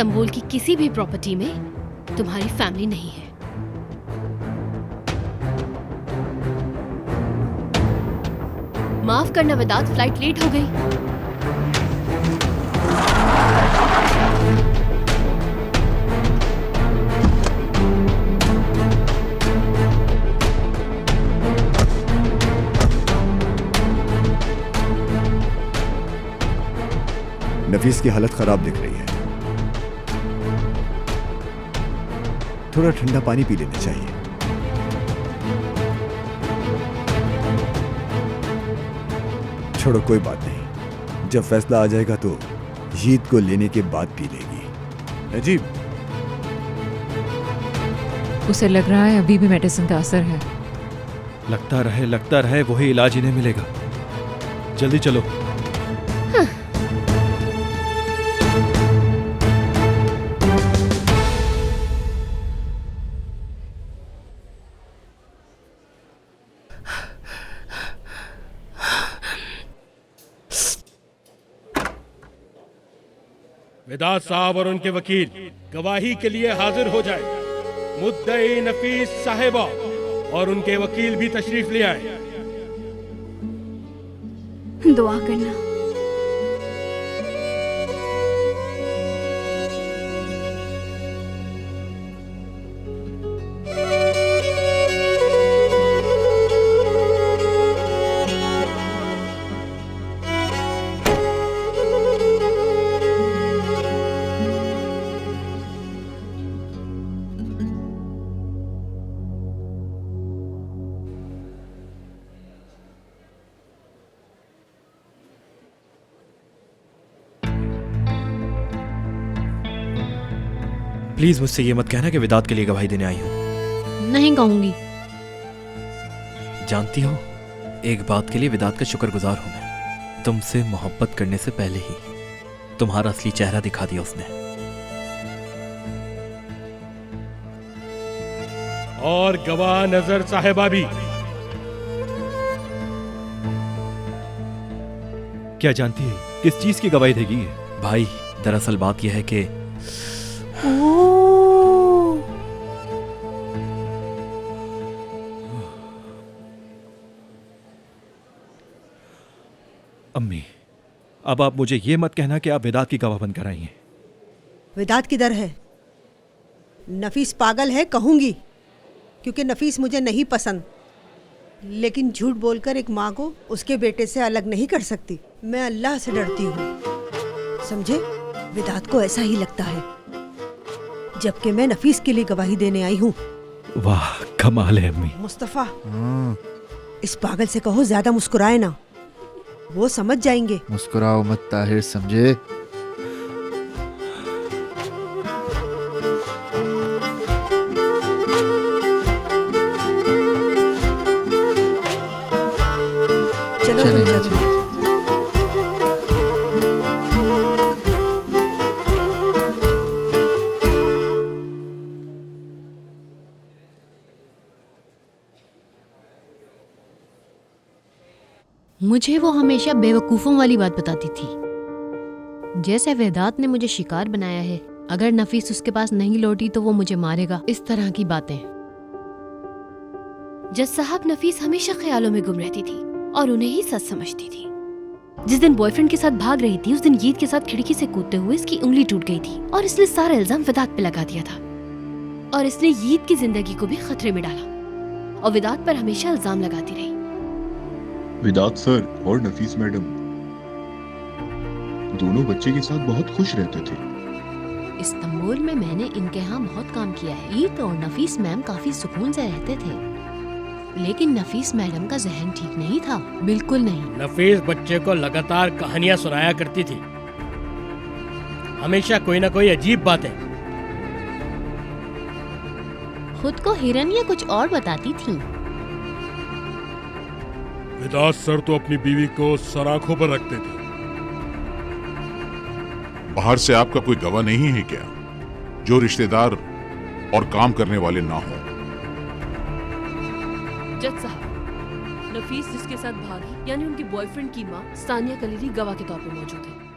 Istanbul की किसी भी प्रॉपर्टी में तुम्हारी फैमिली नहीं है। माफ करना वेदांत, फ्लाइट लेट हो गई। नफीस की हालत खराब दिख रही है, थोड़ा ठंडा पानी पी लेना चाहिए। छोड़ो, कोई बात नहीं, जब फैसला आ जाएगा तो ईद को लेने के बाद पी लेगी। अजीब, उसे लग रहा है अभी भी मेडिसिन का असर है। लगता रहे वही इलाज इन्हें मिलेगा। जल्दी चलो। वेदांत साहब और उनके वकील गवाही के लिए हाजिर हो जाए। मुद्दई नफीस साहिबा और उनके वकील भी तशरीफ ले आए। दुआ करना। प्लीज मुझसे ये मत कहना कि वेदांत के लिए गवाही देने आई हूं। नहीं कहूंगी। जानती हो, एक बात के लिए वेदांत का शुक्रगुजार हूं मैं। तुमसे मोहब्बत करने से पहले ही तुम्हारा असली चेहरा दिखा दिया उसने। और गवाह नजर साहिबा भी। क्या जानती है किस चीज की गवाही देगी? भाई, दरअसल बात यह है कि अम्मी, अब आप मुझे ये मत कहना कि आप वेदांत की गवाह बनकर आई हैं। वेदांत किधर है? नफीस पागल है कहूंगी, क्योंकि नफीस मुझे नहीं पसंद, लेकिन झूठ बोलकर एक माँ को उसके बेटे से अलग नहीं कर सकती। मैं अल्लाह से डरती हूँ, समझे? वेदांत को ऐसा ही लगता है, जबकि मैं नफीस के लिए गवाही देने आई हूँ। वाह, कमाल है अम्मी। मुस्तफा, इस पागल से कहो ज्यादा मुस्कुराए ना, वो समझ जाएंगे। मुस्कुराओ मत ताहिर, समझे? चलो चलो। मुझे वो हमेशा बेवकूफों वाली बात बताती थी, जैसे वेदांत ने मुझे शिकार बनाया है, अगर नफीस उसके पास नहीं लौटी तो वो मुझे मारेगा, इस तरह की बातें। जज साहब, नफीस हमेशा ख्यालों में गुम रहती थी और उन्हें ही सच समझती थी। जिस दिन बॉयफ्रेंड के साथ भाग रही थी, उस दिन ईद के साथ खिड़की से कूदते हुए इसकी उंगली टूट गई थी और इसने सारा इल्जाम वेदांत पे लगा दिया था और इसने ईद की जिंदगी को भी खतरे में डाला और वेदांत पर हमेशा इल्जाम लगाती रही। वेदांत सर और नफीस मैडम दोनों बच्चे के साथ बहुत खुश रहते थे। इस्तांबुल में मैंने इनके यहाँ बहुत काम किया है। ईद और नफीस मैम काफी सुकून से रहते थे, लेकिन नफीस मैडम का जहन ठीक नहीं था, बिल्कुल नहीं। नफीस बच्चे को लगातार कहानियां सुनाया करती थी, हमेशा कोई ना कोई अजीब बातें। खुद को हिरन या कुछ और बताती थी। वेदांत सर तो अपनी बीवी को सराखों पर रखते थे। बाहर से आपका कोई गवाह नहीं है क्या, जो रिश्तेदार और काम करने वाले ना हो? जज साहब, नफीस जिसके साथ भागी यानी उनकी बॉयफ्रेंड की माँ सानिया कलीली गवाह के तौर पर मौजूद है।